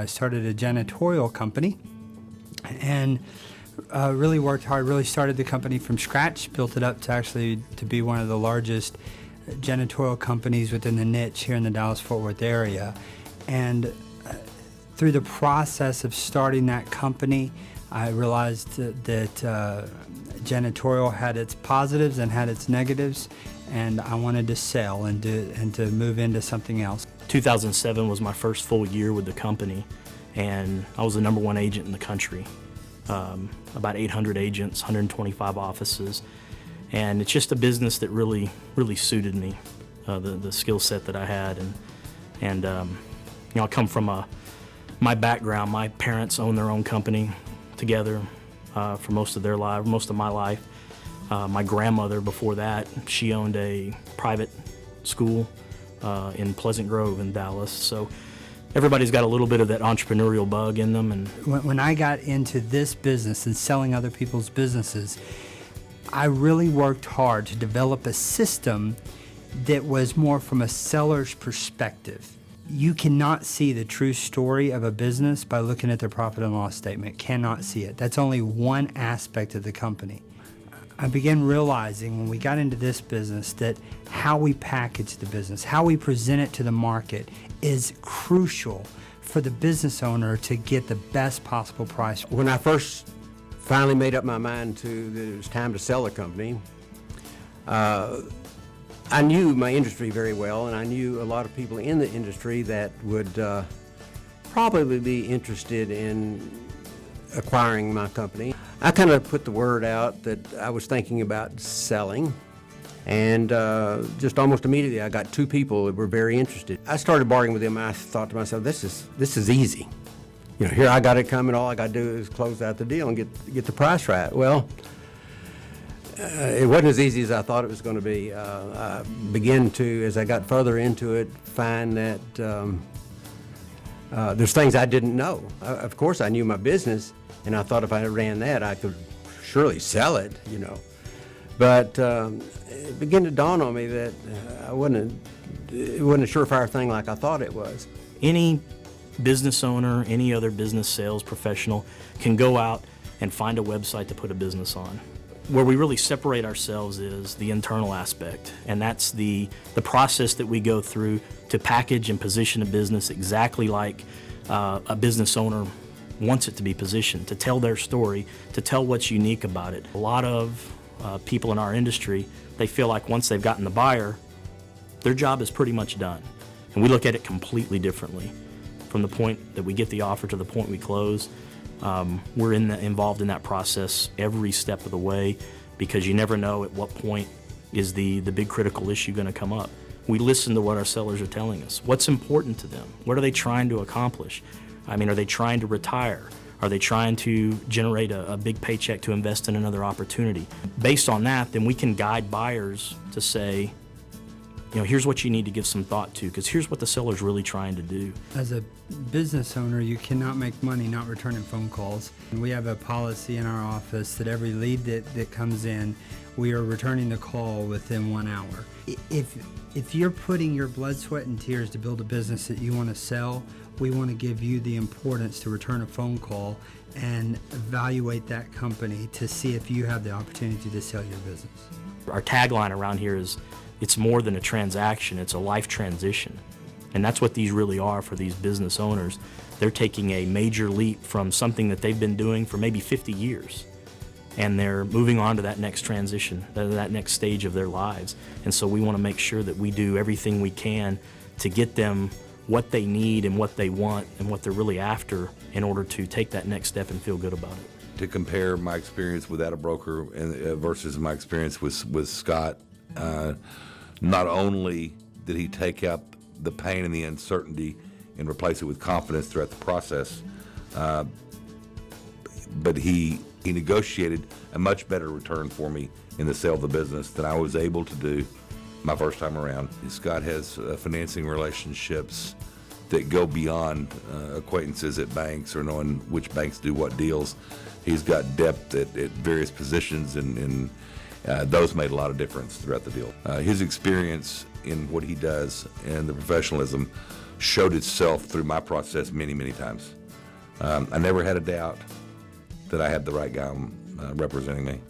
I started a janitorial company and really worked hard, really started the company from scratch, built it up to be one of the largest janitorial companies within the niche here in the Dallas-Fort Worth area. And through the process of starting that company, I realized that janitorial had its positives and had its negatives, and I wanted to sell and to move into something else. 2007 was my first full year with the company, and I was the #1 agent in the country. About 800 agents, 125 offices, and it's just a business that really suited me, the skill set that I had, and I come from my background. My parents owned their own company together for most of my life. My grandmother, before that, she owned a private school in Pleasant Grove in Dallas. So everybody's got a little bit of that entrepreneurial bug in them. And when I got into this business and selling other people's businesses, I really worked hard to develop a system that was more from a seller's perspective. You cannot see the true story of a business by looking at their profit and loss statement. Cannot see it. That's only one aspect of the company. I began realizing when we got into this business that how we package the business, how we present it to the market is crucial for the business owner to get the best possible price. When I first finally made up my mind that it was time to sell the company, I knew my industry very well, and I knew a lot of people in the industry that would probably be interested in acquiring my company. I kind of put the word out that I was thinking about selling, and just almost immediately I got 2 people that were very interested. I started bargaining with them, and I thought to myself, this is easy. You know, here I got it coming, all I got to do is close out the deal and get the price right. Well, it wasn't as easy as I thought it was going to be. I began to, as I got further into it, find that there's things I didn't know. Of course, I knew my business, and I thought if I ran that, I could surely sell it, you know. But it began to dawn on me that it wasn't a surefire thing like I thought it was. any business owner, any other business sales professional can go out and find a website to put a business on. Where we really separate ourselves is the internal aspect, and that's the process that we go through to package and position a business exactly like a business owner wants it to be positioned, to tell their story, to tell what's unique about it. A lot of people in our industry, they feel like once they've gotten the buyer, their job is pretty much done. And we look at it completely differently. From the point that we get the offer to the point we close, we're involved in that process every step of the way, because you never know at what point is the big critical issue going to come up. We listen to what our sellers are telling us. What's important to them? What are they trying to accomplish? I mean, are they trying to retire? Are they trying to generate a big paycheck to invest in another opportunity? Based on that, then we can guide buyers to say, you know, here's what you need to give some thought to, because here's what the seller's really trying to do. As a business owner, you cannot make money not returning phone calls. And we have a policy in our office that every lead that comes in, we are returning the call within 1 hour. If you're putting your blood, sweat, and tears to build a business that you want to sell, we want to give you the importance to return a phone call and evaluate that company to see if you have the opportunity to sell your business. Our tagline around here is, it's more than a transaction, it's a life transition. And that's what these really are for these business owners. They're taking a major leap from something that they've been doing for maybe 50 years. And they're moving on to that next transition, that next stage of their lives. And so we want to make sure that we do everything we can to get them what they need and what they want and what they're really after in order to take that next step and feel good about it. To compare my experience without a broker versus my experience with Scott, not only did he take out the pain and the uncertainty and replace it with confidence throughout the process, but he negotiated a much better return for me in the sale of the business than I was able to do my first time around. Scott has financing relationships that go beyond acquaintances at banks or knowing which banks do what deals. He's got depth at various positions, and those made a lot of difference throughout the deal. His experience in what he does and the professionalism showed itself through my process many, many times. I never had a doubt that I had the right guy representing me.